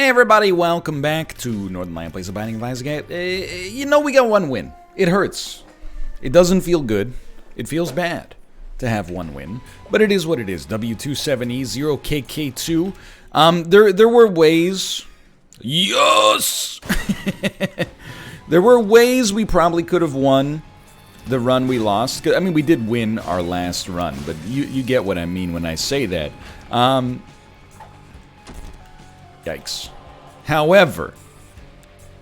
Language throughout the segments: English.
Hey everybody, welcome back to Northernlion Plays a Binding of Isaac. You know we got one win. It hurts. It doesn't feel good. It feels bad to have one win, but it is what it is. W27E0KK2. There were ways. Yes. There were ways we probably could have won the run we lost. I mean, we did win our last run, but you get what I mean when I say that. Yikes. However,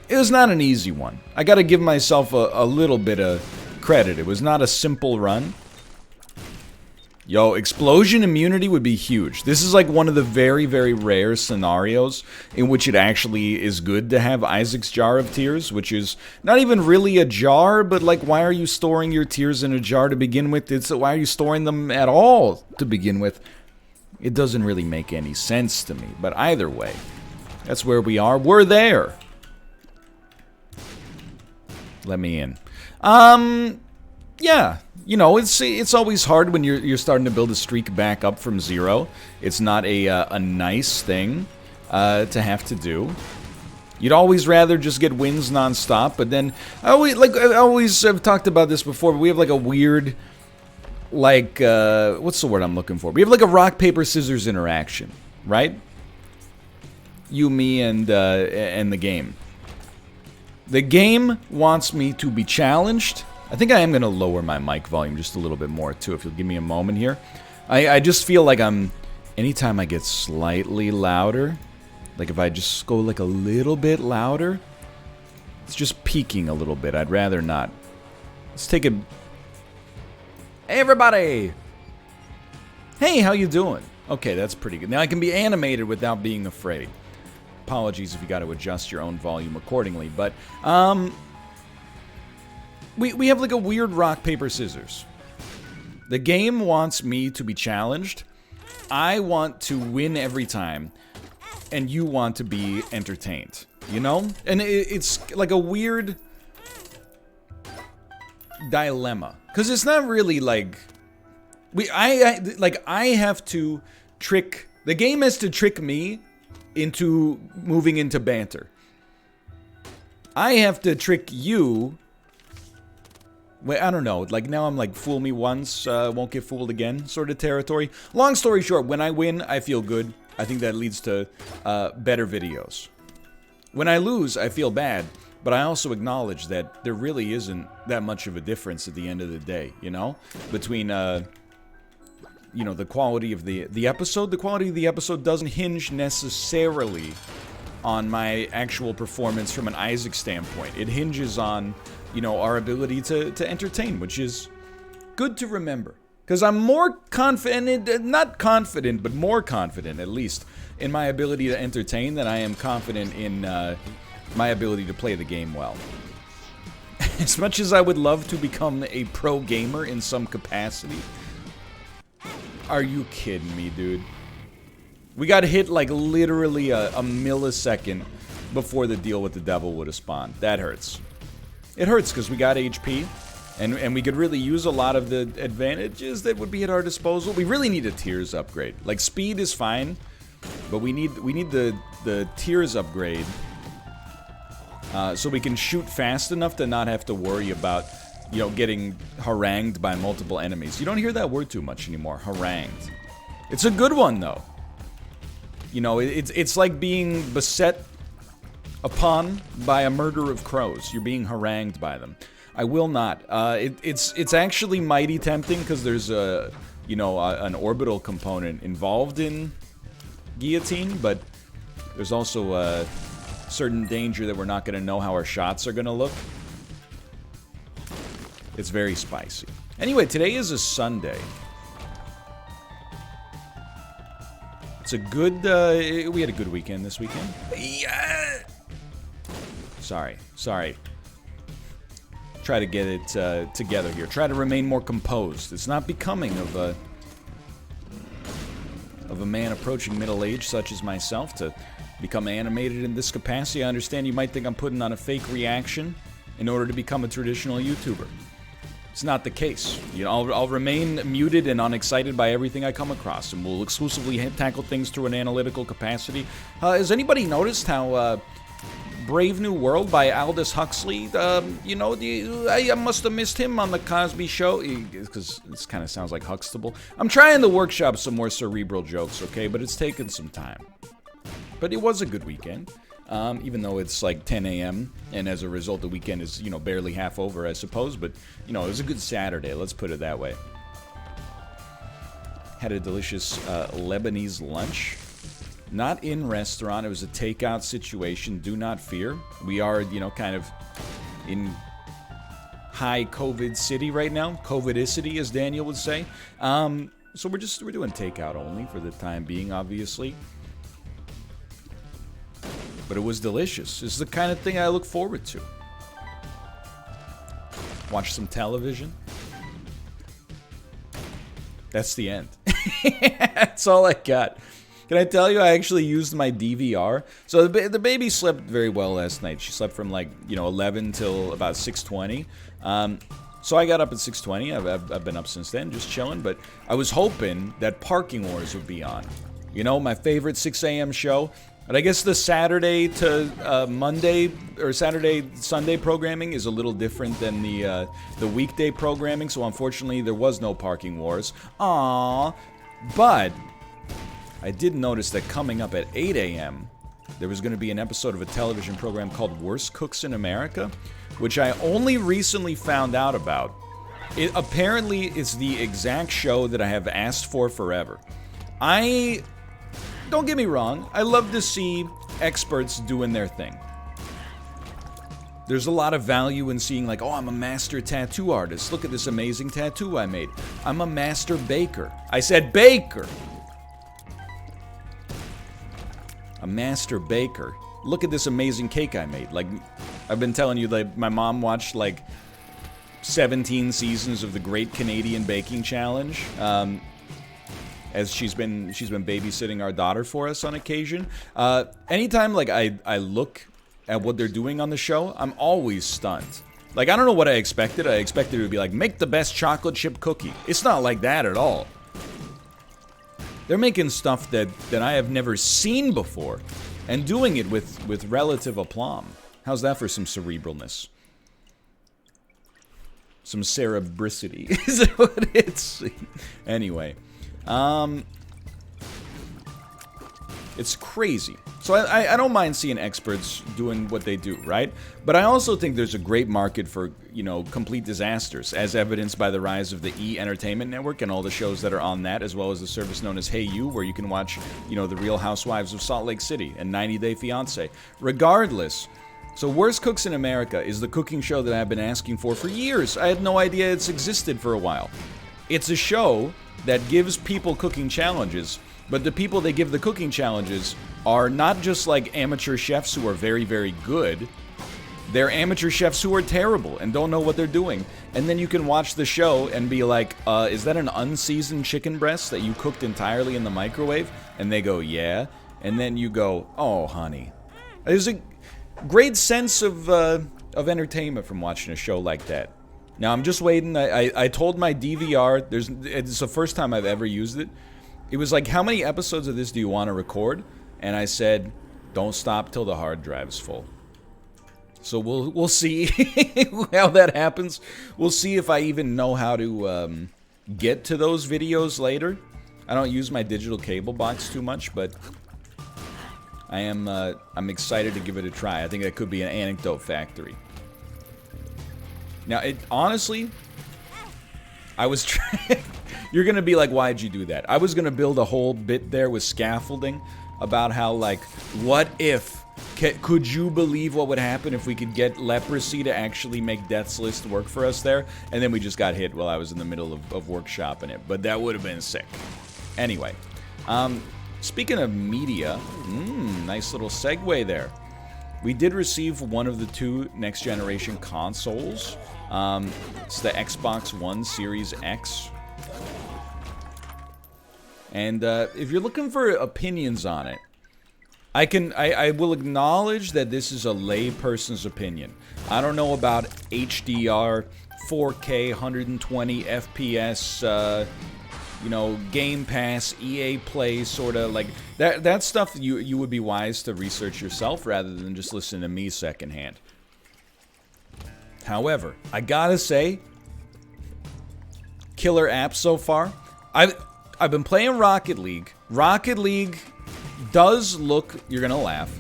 it was not an easy one. I gotta give myself a little bit of credit. It was not a simple run. Yo, explosion immunity would be huge. This is like one of the very, very rare scenarios in which it actually is good to have Isaac's Jar of Tears, which is not even really a jar, but like, why are you storing your tears in a jar to begin with? Why are you storing them at all to begin with? It doesn't really make any sense to me, but either way, that's where we are. We're there. Let me in. Yeah, you know, it's always hard when you're starting to build a streak back up from zero. It's not a nice thing to have to do. You'd always rather just get wins nonstop, but then I always have talked about this before, but we have like a weird, like, what's the word I'm looking for? We have like a rock, paper, scissors interaction, right? You, me, and the game. The game wants me to be challenged. I think I am going to lower my mic volume just a little bit more, too, if you'll give me a moment here. I just feel like anytime I get slightly louder, like if I just go like a little bit louder, it's just peaking a little bit. I'd rather not. Let's take a... Hey everybody! Hey, how you doing? Okay, that's pretty good. Now I can be animated without being afraid. Apologies if you got to adjust your own volume accordingly, but we have like a weird rock, paper, scissors. The game wants me to be challenged. I want to win every time, and you want to be entertained. You know? And it's like a weird dilemma. Because it's not really like... I have to trick... The game has to trick me into moving into banter. I have to trick you... Wait, I don't know. Like, now I'm like, fool me once, won't get fooled again sort of territory. Long story short, when I win, I feel good. I think that leads to better videos. When I lose, I feel bad. But I also acknowledge that there really isn't that much of a difference at the end of the day, you know? Between, you know, the quality of the episode. The quality of the episode doesn't hinge necessarily on my actual performance from an Isaac standpoint. It hinges on, you know, our ability to entertain, which is good to remember. Because I'm more confident, not confident, but more confident, at least, in my ability to entertain than I am confident in, my ability to play the game well. As much as I would love to become a pro gamer in some capacity. Are you kidding me, dude? We got hit like literally a millisecond before the deal with the devil would have spawned. That hurts. It hurts because we got HP, and we could really use a lot of the advantages that would be at our disposal. We really need a tears upgrade. Like, speed is fine, but we need the tears upgrade. So we can shoot fast enough to not have to worry about, you know, getting harangued by multiple enemies. You don't hear that word too much anymore, harangued. It's a good one, though. You know, it's like being beset upon by a murder of crows. You're being harangued by them. I will not. It's actually mighty tempting because there's a, you know, an orbital component involved in guillotine, but there's also a certain danger that we're not going to know how our shots are going to look. It's very spicy. Anyway, today is a Sunday. It's a good, we had a good weekend this weekend. Yeah! Sorry. Try to get it together here. Try to remain more composed. It's not becoming of a man approaching middle age such as myself to become animated in this capacity. I understand you might think I'm putting on a fake reaction in order to become a traditional YouTuber. It's not the case. You know, I'll remain muted and unexcited by everything I come across, and will exclusively tackle things through an analytical capacity. Has anybody noticed how Brave New World by Aldous Huxley, you know, I must have missed him on the Cosby Show, because this kind of sounds like Huxtable. I'm trying to workshop some more cerebral jokes, okay, but it's taken some time. But it was a good weekend. Even though it's like 10 a.m. and as a result the weekend is, you know, barely half over, I suppose. But, you know, it was a good Saturday, let's put it that way. Had a delicious Lebanese lunch. Not in restaurant, it was a takeout situation, do not fear. We are, you know, kind of in high COVID city right now. COVIDicity, as Daniel would say. So we're doing takeout only for the time being, obviously. But it was delicious. This is the kind of thing I look forward to. Watch some television. That's the end. That's all I got. Can I tell you, I actually used my DVR. So the baby slept very well last night. She slept from like, you know, 11 till about 6:20. So I got up at 6:20. I've been up since then, just chilling. But I was hoping that Parking Wars would be on. You know, my favorite 6 a.m. show. But I guess the Saturday to Monday or Saturday-Sunday programming is a little different than the weekday programming. So unfortunately, there was no Parking Wars. Aww. But I did notice that coming up at 8 a.m., there was going to be an episode of a television program called Worst Cooks in America, which I only recently found out about. It apparently is the exact show that I have asked for forever. Don't get me wrong, I love to see experts doing their thing. There's a lot of value in seeing like, oh, I'm a master tattoo artist. Look at this amazing tattoo I made. I'm a master baker. I said baker. A master baker. Look at this amazing cake I made. Like, I've been telling you, like, my mom watched like 17 seasons of the Great Canadian Baking Challenge. As she's been babysitting our daughter for us on occasion. Anytime like I look at what they're doing on the show, I'm always stunned. Like, I don't know what I expected. I expected it would be like, make the best chocolate chip cookie. It's not like that at all. They're making stuff that I have never seen before, and doing it with relative aplomb. How's that for some cerebralness? Some cerebricity is what it's. Anyway. It's crazy. So I don't mind seeing experts doing what they do, right? But I also think there's a great market for, you know, complete disasters, as evidenced by the rise of the E! Entertainment Network and all the shows that are on that, as well as the service known as Hey You, where you can watch, you know, The Real Housewives of Salt Lake City and 90 Day Fiancé. Regardless, so Worst Cooks in America is the cooking show that I've been asking for years. I had no idea it's existed for a while. It's a show that gives people cooking challenges, but the people they give the cooking challenges are not just like amateur chefs who are very, very good. They're amateur chefs who are terrible and don't know what they're doing. And then you can watch the show and be like, is that an unseasoned chicken breast that you cooked entirely in the microwave? And they go, yeah. And then you go, oh, honey. There's a great sense of entertainment from watching a show like that. Now, I'm just waiting. I told my DVR, it's the first time I've ever used it. It was like, how many episodes of this do you want to record? And I said, don't stop till the hard drive's full. So we'll see how that happens. We'll see if I even know how to get to those videos later. I don't use my digital cable box too much, but I'm excited to give it a try. I think that could be an anecdote factory. Now, honestly, I was trying. You're gonna be like, why'd you do that? I was gonna build a whole bit there with scaffolding about how, like, what if? Could you believe what would happen if we could get leprosy to actually make Death's List work for us there? And then we just got hit while I was in the middle of workshopping it. But that would have been sick. Anyway, speaking of media, nice little segue there. We did receive one of the two next-generation consoles. It's the Xbox One Series X. And if you're looking for opinions on it, I will acknowledge that this is a layperson's opinion. I don't know about HDR, 4K, 120 FPS, you know, Game Pass, EA Play, sort of like that stuff. You would be wise to research yourself rather than just listen to me secondhand. However, I gotta say, killer app so far. I've been playing Rocket League. Rocket League does look, you're gonna laugh,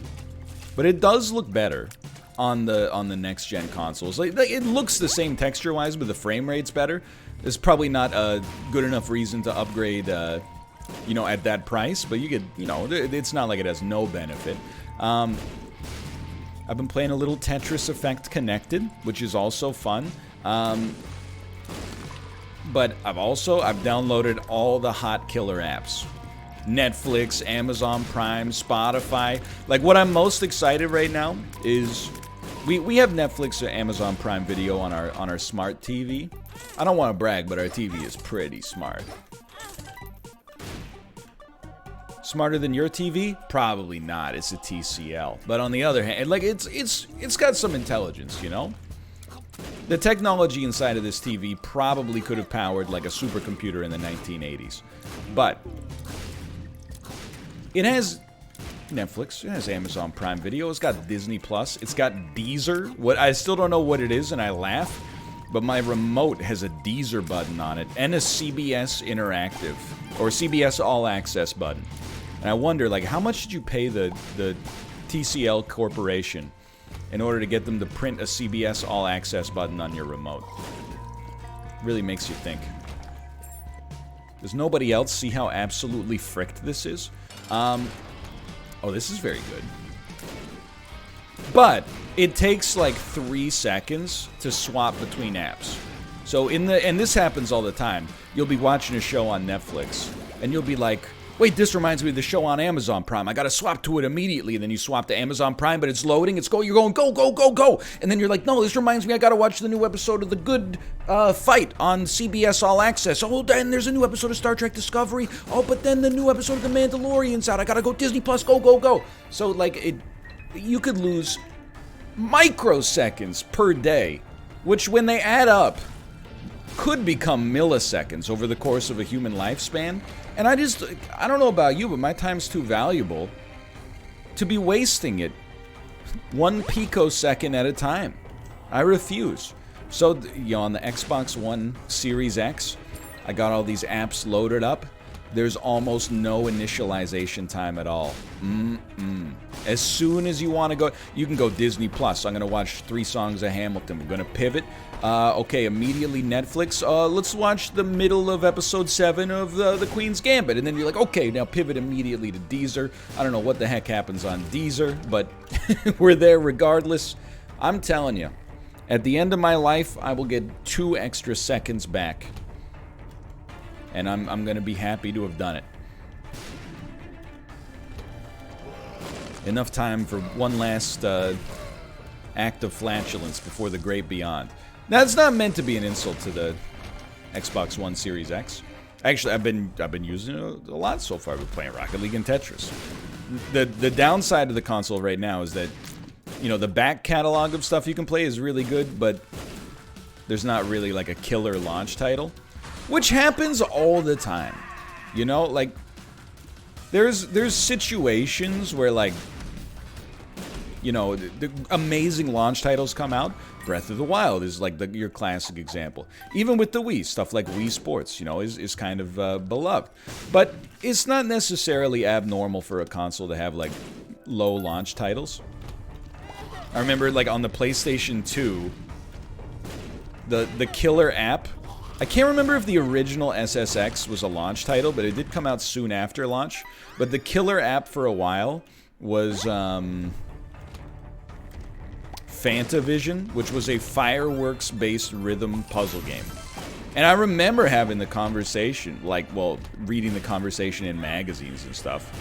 but it does look better on the next gen consoles. Like it looks the same texture wise, but the frame rate's better. There's probably not a good enough reason to upgrade, you know, at that price. But you could, you know, it's not like it has no benefit. I've been playing a little Tetris Effect Connected, which is also fun. But I've downloaded all the hot killer apps. Netflix, Amazon Prime, Spotify. Like, what I'm most excited right now is we have Netflix or Amazon Prime Video on our smart TV. I don't want to brag, but our TV is pretty smart. Smarter than your TV? Probably not. It's a TCL. But on the other hand, like it's got some intelligence, you know? The technology inside of this TV probably could have powered like a supercomputer in the 1980s. But it has Netflix, it has Amazon Prime Video, it's got Disney Plus, it's got Deezer. What I still don't know what it is, and I laugh, but my remote has a Deezer button on it and a CBS Interactive or CBS All Access button. And I wonder, like, how much did you pay the TCL Corporation in order to get them to print a CBS All Access button on your remote? Really makes you think. Does nobody else see how absolutely fricked this is? Oh, this is very good. But it takes like 3 seconds to swap between apps. So and this happens all the time. You'll be watching a show on Netflix, and you'll be like, wait, this reminds me of the show on Amazon Prime. I gotta swap to it immediately. And then you swap to Amazon Prime, but it's loading. You're going, go, go, go, go. And then you're like, no, this reminds me, I gotta watch the new episode of The Good Fight on CBS All Access. Oh, then there's a new episode of Star Trek Discovery. Oh, but then the new episode of The Mandalorian's out. I gotta go Disney Plus, go, go, go. So, like, you could lose microseconds per day, which when they add up, could become milliseconds over the course of a human lifespan. And I don't know about you, but my time's too valuable to be wasting it 1 picosecond at a time. I refuse. So, you know, on the Xbox One Series X, I got all these apps loaded up. There's almost no initialization time at all. As soon as you want to go, you can go Disney Plus. I'm going to watch 3 songs of Hamilton. We're going to pivot. Okay, immediately Netflix. Let's watch the middle of episode 7 of the Queen's Gambit. And then you're like, okay, now pivot immediately to Deezer. I don't know what the heck happens on Deezer, but we're there regardless. I'm telling you, at the end of my life, I will get 2 extra seconds back. And I'm going to be happy to have done it. Enough time for one last act of flatulence before the great beyond. Now, it's not meant to be an insult to the Xbox One Series X. Actually, I've been using it a lot so far. I've been playing Rocket League and Tetris. The downside of the console right now is that, you know, the back catalog of stuff you can play is really good, but there's not really like a killer launch title. Which happens all the time, you know, like there's situations where, like, you know, the amazing launch titles come out. Breath of the Wild is like your classic example. Even with the Wii, stuff like Wii Sports, you know, is kind of beloved. But it's not necessarily abnormal for a console to have like low launch titles. I remember, like, on the PlayStation 2, the killer app. I can't remember if the original SSX was a launch title, but it did come out soon after launch. But the killer app for a while was Fantavision, which was a fireworks-based rhythm puzzle game. And I remember having the conversation, like, well, reading the conversation in magazines and stuff.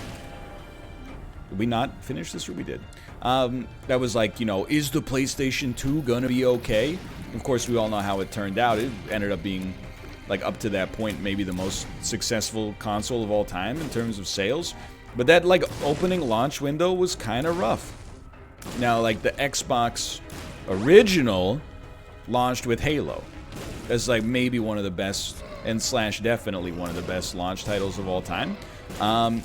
Did we not finish this, or we did? That was like, you know, is the PlayStation 2 gonna be okay? Of course, we all know how it turned out. It ended up being, like, up to that point, maybe the most successful console of all time in terms of sales. But that, like, opening launch window was kind of rough. Now, like, the Xbox original launched with Halo. That's, like, maybe one of the best, and slash definitely one of the best launch titles of all time. The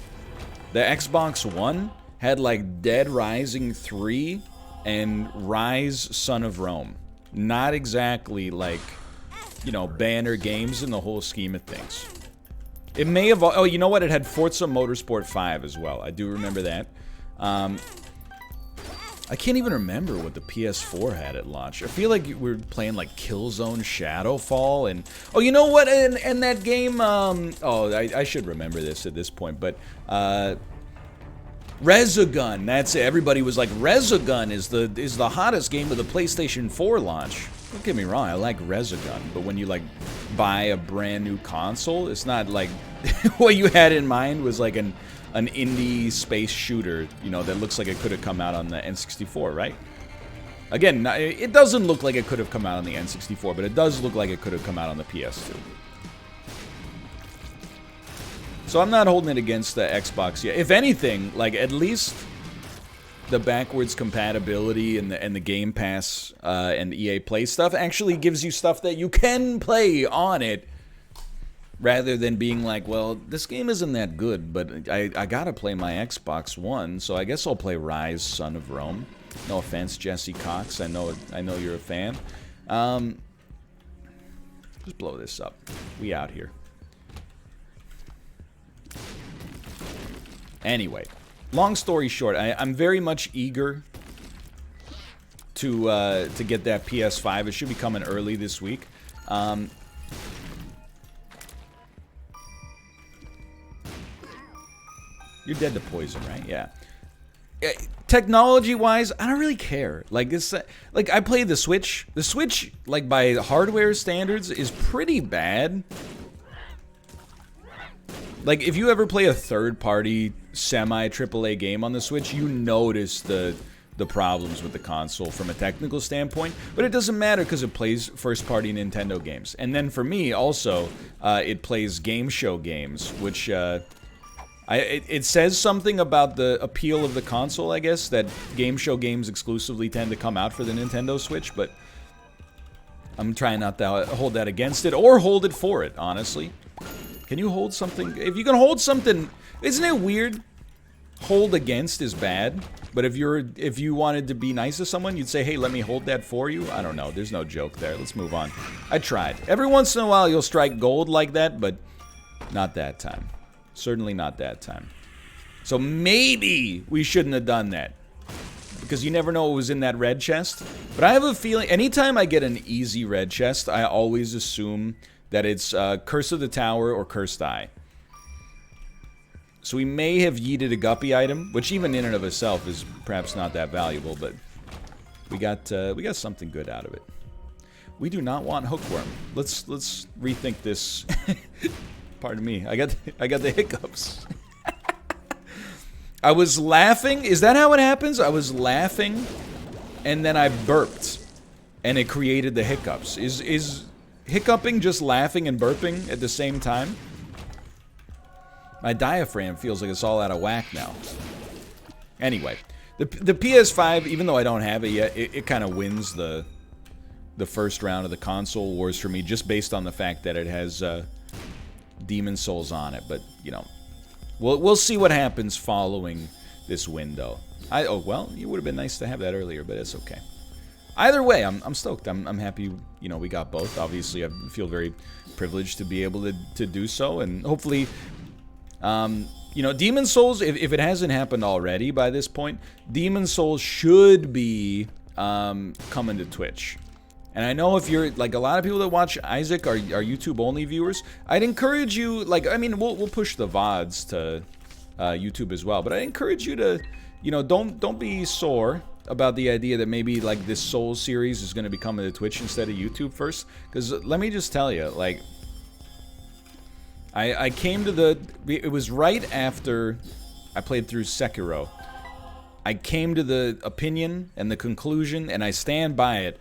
Xbox One had, like, Dead Rising 3 and Rise Son of Rome. Not exactly, like, you know, banner games in the whole scheme of things. It may have... Oh, you know what? It had Forza Motorsport 5 as well. I do remember that. I can't even remember what the PS4 had at launch. I feel like we were playing, like, Killzone Shadowfall and... Oh, you know what? And that game... Oh, I should remember this at this point, but... Resogun, that's it. Everybody was like, Resogun is the hottest game of the PlayStation 4 launch. Don't get me wrong, I like Resogun, but when you, like, buy a brand new console, it's not like what you had in mind was like an indie space shooter, you know, that looks like it could have come out on the N64, right? Again, it doesn't look like it could have come out on the N64, but it does look like it could have come out on the PS2. So I'm not holding it against the Xbox yet. If anything, like, at least the backwards compatibility and the Game Pass and EA Play stuff actually gives you stuff that you can play on it, rather than being like, well, this game isn't that good, but I gotta play my Xbox One, so I guess I'll play Rise Son of Rome. No offense, Jesse Cox. I know you're a fan. Just blow this up. We out here. Anyway, long story short, I'm very much eager to get that PS5. It should be coming early this week. You're dead to poison, right? Yeah. Technology-wise, I don't really care. Like this, like I play the Switch. The Switch, like by hardware standards, is pretty bad. Like, if you ever play a third-party semi-AAA game on the Switch, you notice the problems with the console from a technical standpoint. But it doesn't matter because it plays first-party Nintendo games. And then for me, also, it plays game show games, which it says something about the appeal of the console, I guess, that game show games exclusively tend to come out for the Nintendo Switch, but I'm trying not to hold that against it or hold it for it, honestly. Can you hold something? If you can hold something, isn't it weird? Hold against is bad, but if you wanted to be nice to someone, you'd say, hey, let me hold that for you. I don't know. There's no joke there. Let's move on. I tried. Every once in a while, you'll strike gold like that, but not that time. Certainly not that time. So maybe we shouldn't have done that, because you never know what was in that red chest. But I have a feeling, anytime I get an easy red chest, I always assume that it's Curse of the Tower or Cursed Eye. So we may have yeeted a guppy item, which even in and of itself is perhaps not that valuable, but we got something good out of it. We do not want hookworm. Let's rethink this. Pardon me. I got the hiccups. I was laughing. Is that how it happens? I was laughing, and then I burped, and it created the hiccups. Is hiccuping just laughing and burping at the same time? My diaphragm feels like it's all out of whack now. Anyway, the PS5, even though I don't have it yet, it kind of wins the first round of the console wars for me, just based on the fact that it has Demon Souls on it. But you know, we'll see what happens following this window. Oh well, it would have been nice to have that earlier, but it's okay. Either way, I'm stoked. I'm happy, you know, we got both. Obviously, I feel very privileged to be able to do so, and hopefully, you know, Demon Souls, if it hasn't happened already by this point, Demon Souls should be coming to Twitch. And I know if you're, like, a lot of people that watch Isaac are YouTube-only viewers, I'd encourage you, like, I mean, we'll push the VODs to YouTube as well, but I encourage you to, you know, don't be sore about the idea that maybe, like, this Souls series is going to be coming to Twitch instead of YouTube first. Because let me just tell you, like, I came to it was right after I played through Sekiro. I came to the opinion and the conclusion, and I stand by it.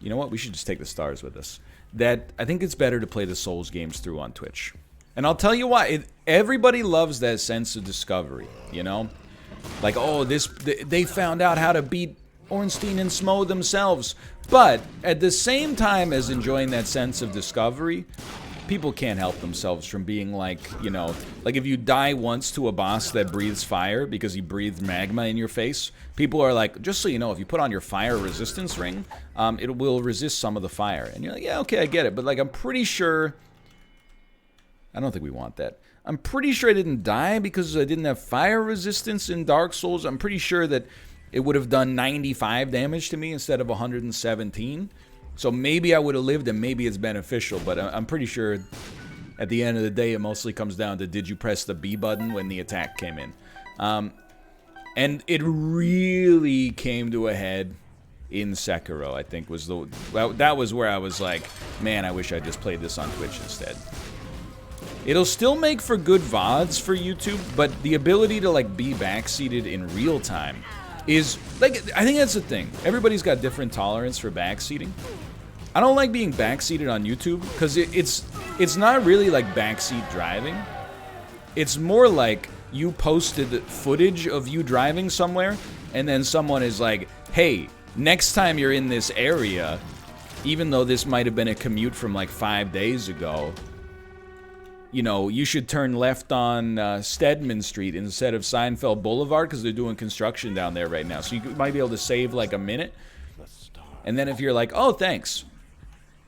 You know what? We should just take the stars with us. That I think it's better to play the Souls games through on Twitch. And I'll tell you why. Everybody loves that sense of discovery, you know? Like, oh, they found out how to beat Ornstein and Smo themselves. But at the same time as enjoying that sense of discovery, people can't help themselves from being like, you know, like if you die once to a boss that breathes fire because he breathed magma in your face, people are like, just so you know, if you put on your fire resistance ring, it will resist some of the fire. And you're like, yeah, okay, I get it. But like, I'm pretty sure... I don't think we want that. I'm pretty sure I didn't die because I didn't have fire resistance in Dark Souls. I'm pretty sure that it would have done 95 damage to me instead of 117. So maybe I would have lived and maybe it's beneficial, but I'm pretty sure at the end of the day it mostly comes down to did you press the B button when the attack came in. And it really came to a head in Sekiro, I think was that was where I was like, man, I wish I just played this on Twitch instead. It'll still make for good VODs for YouTube, but the ability to like be backseated in real time is like, I think that's the thing. Everybody's got different tolerance for backseating. I don't like being backseated on YouTube because it's not really like backseat driving. It's more like you posted footage of you driving somewhere and then someone is like, hey, next time you're in this area, even though this might have been a commute from like 5 days ago, you know, you should turn left on Stedman Street instead of Seinfeld Boulevard because they're doing construction down there right now. So you might be able to save like a minute. And then if you're like, oh, thanks,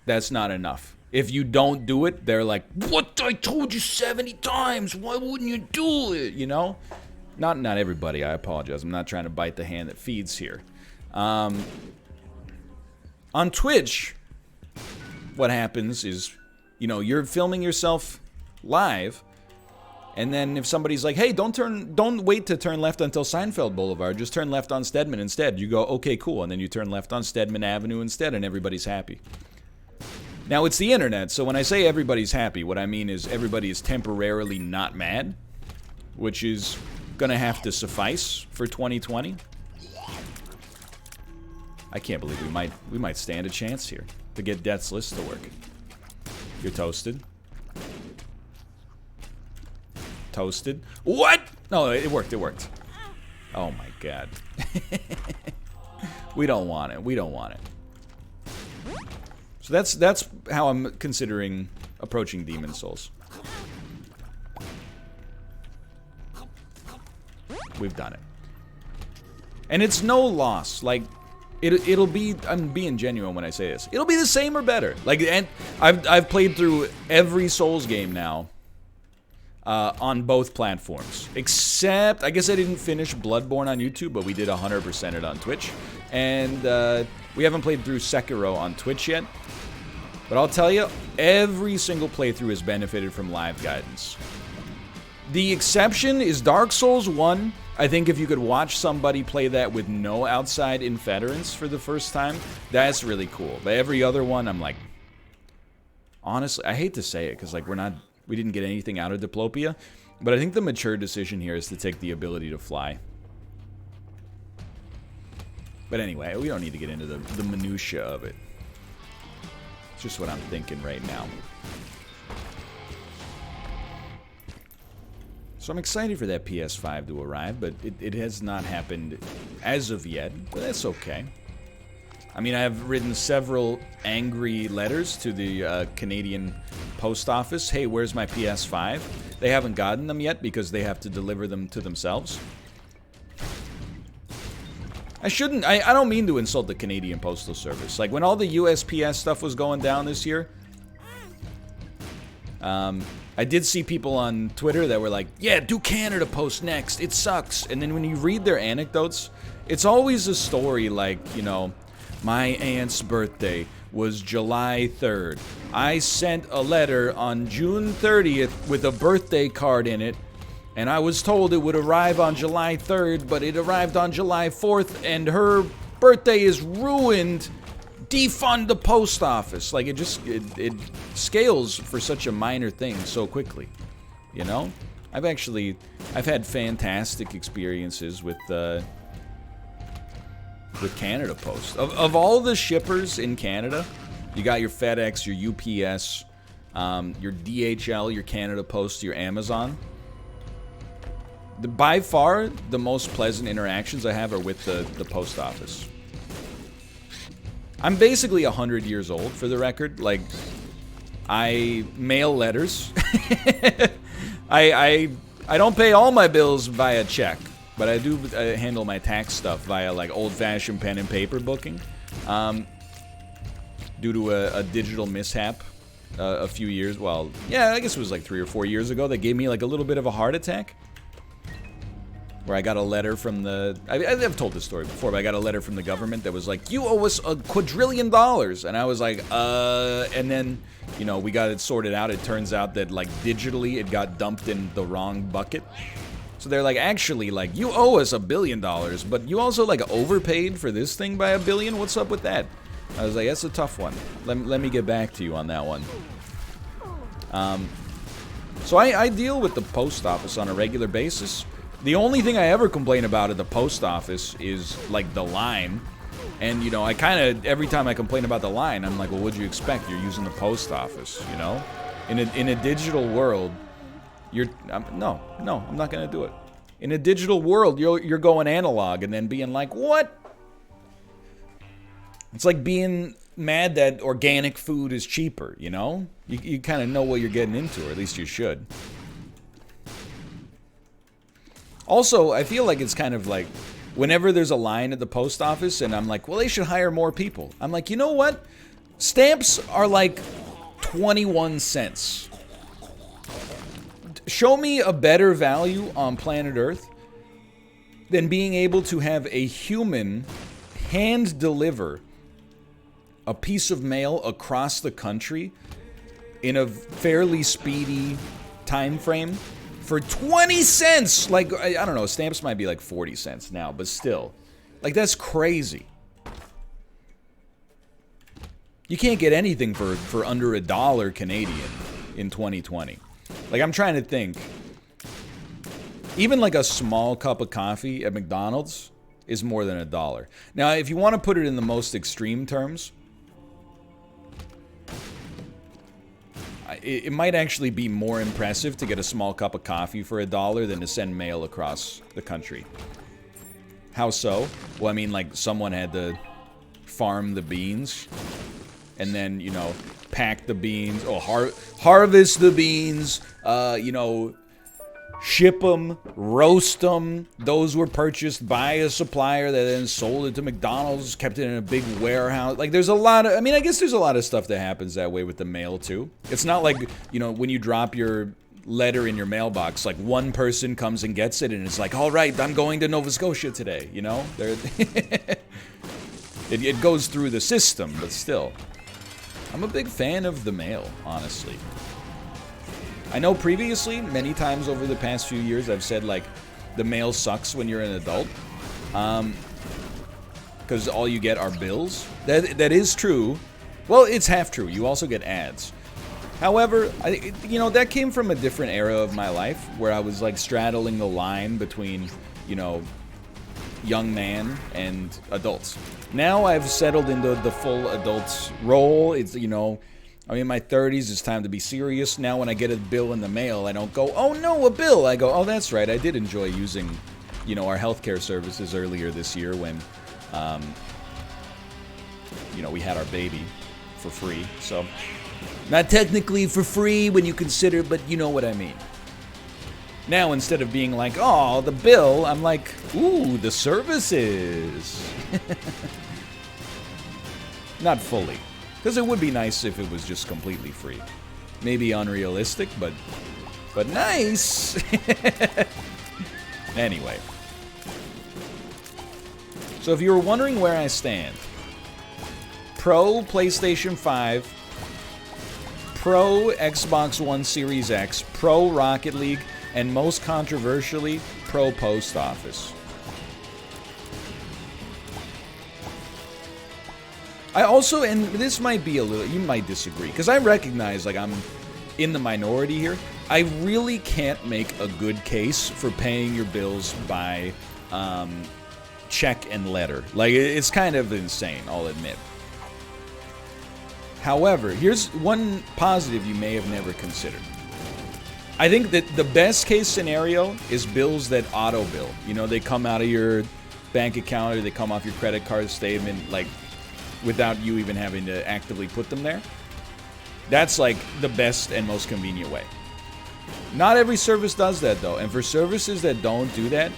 that's not enough. If you don't do it, they're like, what? I told you 70 times. Why wouldn't you do it? You know? Not everybody. I apologize. I'm not trying to bite the hand that feeds here. On Twitch, what happens is, you know, you're filming yourself live, and then if somebody's like, hey, don't wait to turn left until Seinfeld Boulevard, just turn left on Stedman instead, you go, okay, cool, and then you turn left on Stedman Avenue instead, and everybody's happy. Now, it's the internet, so when I say everybody's happy, what I mean is everybody is temporarily not mad, which is gonna have to suffice for 2020. I can't believe we might stand a chance here to get Death's List to work. You're toasted. Toasted. What? No, it worked. It worked. Oh my god. We don't want it. We don't want it. So that's how I'm considering approaching Demon Souls. We've done it. And it's no loss. Like, it'll be, I'm being genuine when I say this, it'll be the same or better. Like, and I've played through every Souls game now. On both platforms, except I guess I didn't finish Bloodborne on YouTube, but we did 100% it on Twitch, and we haven't played through Sekiro on Twitch yet. But I'll tell you, every single playthrough has benefited from live guidance. The exception is Dark Souls 1. I think if you could watch somebody play that with no outside interference for the first time, that's really cool. But every other one, I'm like, honestly, I hate to say it because like we didn't get anything out of Diplopia, but I think the mature decision here is to take the ability to fly. But anyway, we don't need to get into the minutia of it. It's just what I'm thinking right now. So I'm excited for that PS5 to arrive, but it has not happened as of yet, but that's okay. I mean, I have written several angry letters to the Canadian post office. Hey, where's my PS5? They haven't gotten them yet because they have to deliver them to themselves. I don't mean to insult the Canadian Postal Service. Like, when all the USPS stuff was going down this year, I did see people on Twitter that were like, yeah, do Canada Post next. It sucks. And then when you read their anecdotes, it's always a story like, you know, my aunt's birthday was July 3rd. I sent a letter on June 30th with a birthday card in it, and I was told it would arrive on July 3rd, but it arrived on July 4th, and her birthday is ruined. Defund the post office. Like, it scales for such a minor thing so quickly, you know? I've had fantastic experiences with Canada Post. Of all the shippers in Canada, you got your FedEx, your UPS, your DHL, your Canada Post, your Amazon. By far, the most pleasant interactions I have are with the post office. I'm basically 100 years old, for the record. Like, I mail letters. I don't pay all my bills via check, but I do handle my tax stuff via, like, old-fashioned pen and paper booking. Due to a digital mishap a few years, well, yeah, I guess it was like 3 or 4 years ago, that gave me, like, a little bit of a heart attack. Where I got a letter from the... I've told this story before, but I got a letter from the government that was like, you owe us $1 quadrillion. And I was like, and then, you know, we got it sorted out. It turns out that, like, digitally it got dumped in the wrong bucket. So they're like, actually, like, you owe us $1 billion, but you also, like, overpaid for this thing by $1 billion? What's up with that? I was like, that's a tough one. Let me get back to you on that one. So I deal with the post office on a regular basis. The only thing I ever complain about at the post office is, like, the line. And, you know, I kind of, every time I complain about the line, I'm like, well, what'd you expect? You're using the post office, you know? In a digital world, no, I'm not going to do it. In a digital world, you're going analog and then being like, what? It's like being mad that organic food is cheaper, you know? You kind of know what you're getting into, or at least you should. Also, I feel like it's kind of like, whenever there's a line at the post office, and I'm like, well, they should hire more people. I'm like, you know what? Stamps are like 21 cents. Show me a better value on planet Earth than being able to have a human hand deliver a piece of mail across the country in a fairly speedy time frame. For 20 cents! Like, I don't know, stamps might be like 40 cents now, but still. Like, that's crazy. You can't get anything for under $1 Canadian in 2020. Like, I'm trying to think. Even like a small cup of coffee at McDonald's is more than $1. Now, if you want to put it in the most extreme terms, it might actually be more impressive to get a small cup of coffee for $1 than to send mail across the country. How so? Well, I mean, like, someone had to farm the beans, and then, you know, pack the beans, harvest the beans, you know, ship them, roast them. Those were purchased by a supplier that then sold it to McDonald's, kept it in a big warehouse. Like, there's a lot of, I mean, I guess there's a lot of stuff that happens that way with the mail, too. It's not like, you know, when you drop your letter in your mailbox, like, one person comes and gets it, and it's like, all right, I'm going to Nova Scotia today, you know? It goes through the system, but still. I'm a big fan of the mail, honestly. I know previously, many times over the past few years, I've said, like, the mail sucks when you're an adult. Because all you get are bills. That is true. Well, it's half true. You also get ads. However, you know, that came from a different era of my life, where I was, like, straddling the line between, you know, young man and adults. Now I've settled into the full adult role. It's, you know, I'm in my 30s, it's time to be serious. Now when I get a bill in the mail, I don't go, oh no, a bill. I go, oh, that's right, I did enjoy using, you know, our healthcare services earlier this year when, you know, we had our baby for free. So, not technically for free when you consider, but you know what I mean. Now, instead of being like, oh, the bill, I'm like, ooh, the services. Not fully. Because it would be nice if it was just completely free. Maybe unrealistic, but nice. Anyway. So if you were wondering where I stand, pro PlayStation 5, pro Xbox One Series X, pro Rocket League, and most controversially, pro Post Office. I also, and this might be a little, you might disagree, because I recognize, like, I'm in the minority here. I really can't make a good case for paying your bills by check and letter. Like, it's kind of insane, I'll admit. However, here's one positive you may have never considered. I think that the best case scenario is bills that auto bill. You know, they come out of your bank account or they come off your credit card statement, like, without you even having to actively put them there. That's like the best and most convenient way. Not every service does that though, and for services that don't do that,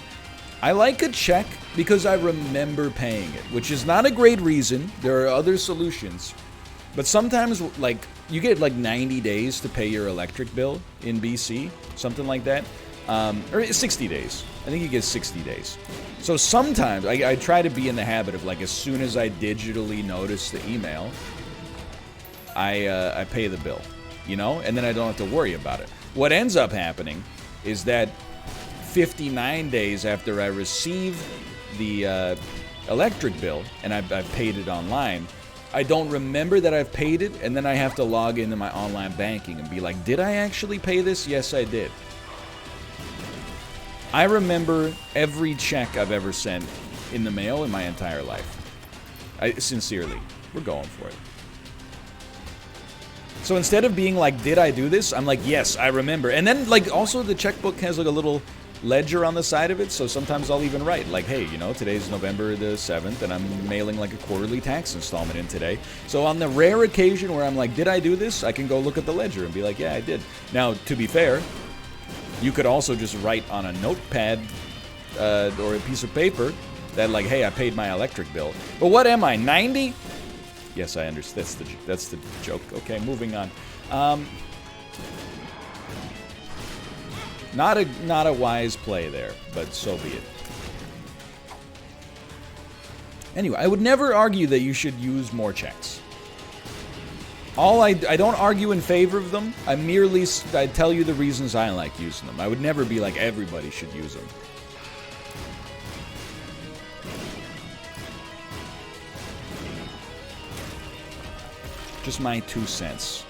I like a check because I remember paying it, which is not a great reason. There are other solutions. But sometimes, like, you get like 90 days to pay your electric bill in BC, something like that. Or 60 days. I think you get 60 days. So sometimes, I try to be in the habit of, like, as soon as I digitally notice the email, I pay the bill, you know? And then I don't have to worry about it. What ends up happening is that 59 days after I receive the electric bill, and I've paid it online, I don't remember that I've paid it, and then I have to log into my online banking and be like, did I actually pay this? Yes, I did. I remember every check I've ever sent in the mail in my entire life. Sincerely, we're going for it. So instead of being like, did I do this? I'm like, yes, I remember. And then, like, also the checkbook has like a little ledger on the side of it, so sometimes I'll even write like, hey, you know, today's November the 7th and I'm mailing like a quarterly tax installment in today. So on the rare occasion where I'm like, did I do this? I can go look at the ledger and be like, yeah, I did. Now, to be fair, you could also just write on a notepad or a piece of paper that, like, hey, I paid my electric bill. But what am I, 90? Yes, I understand. That's the joke. Okay, moving on. Not a wise play there, but so be it. Anyway, I would never argue that you should use more checks. I don't argue in favor of them. I tell you the reasons I like using them. I would never be like everybody should use them. Just my 2 cents.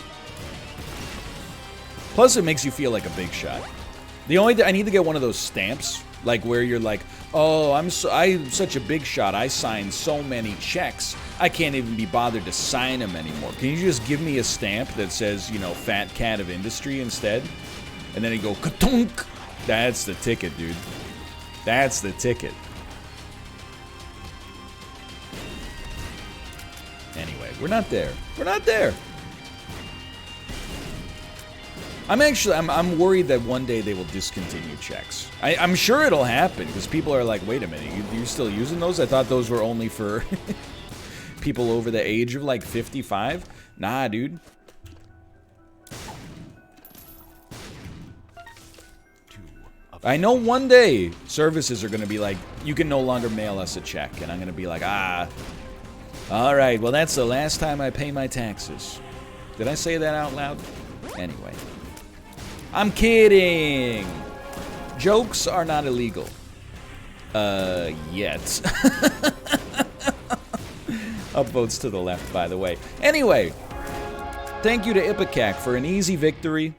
Plus, it makes you feel like a big shot. The only thing, I need to get one of those stamps, like where you're like, oh, I'm such a big shot. I signed so many checks. I can't even be bothered to sign them anymore. Can you just give me a stamp that says, you know, Fat Cat of Industry instead? And then you go, ka-tunk. That's the ticket, dude. That's the ticket. Anyway, we're not there. We're not there. I'm worried that one day they will discontinue checks. I'm sure it'll happen, because people are like, wait a minute, you're still using those? I thought those were only for people over the age of, like, 55? Nah, dude. I know one day services are going to be like, you can no longer mail us a check. And I'm going to be like, alright, well, that's the last time I pay my taxes. Did I say that out loud? Anyway. I'm kidding! Jokes are not illegal. Yet. Upvotes to the left, by the way. Anyway, thank you to Ipecac for an easy victory.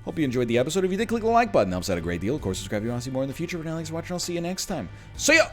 Hope you enjoyed the episode. If you did, click the like button. Helps out a great deal. Of course, subscribe if you want to see more in the future. But now, thanks for watching. I'll see you next time. See ya!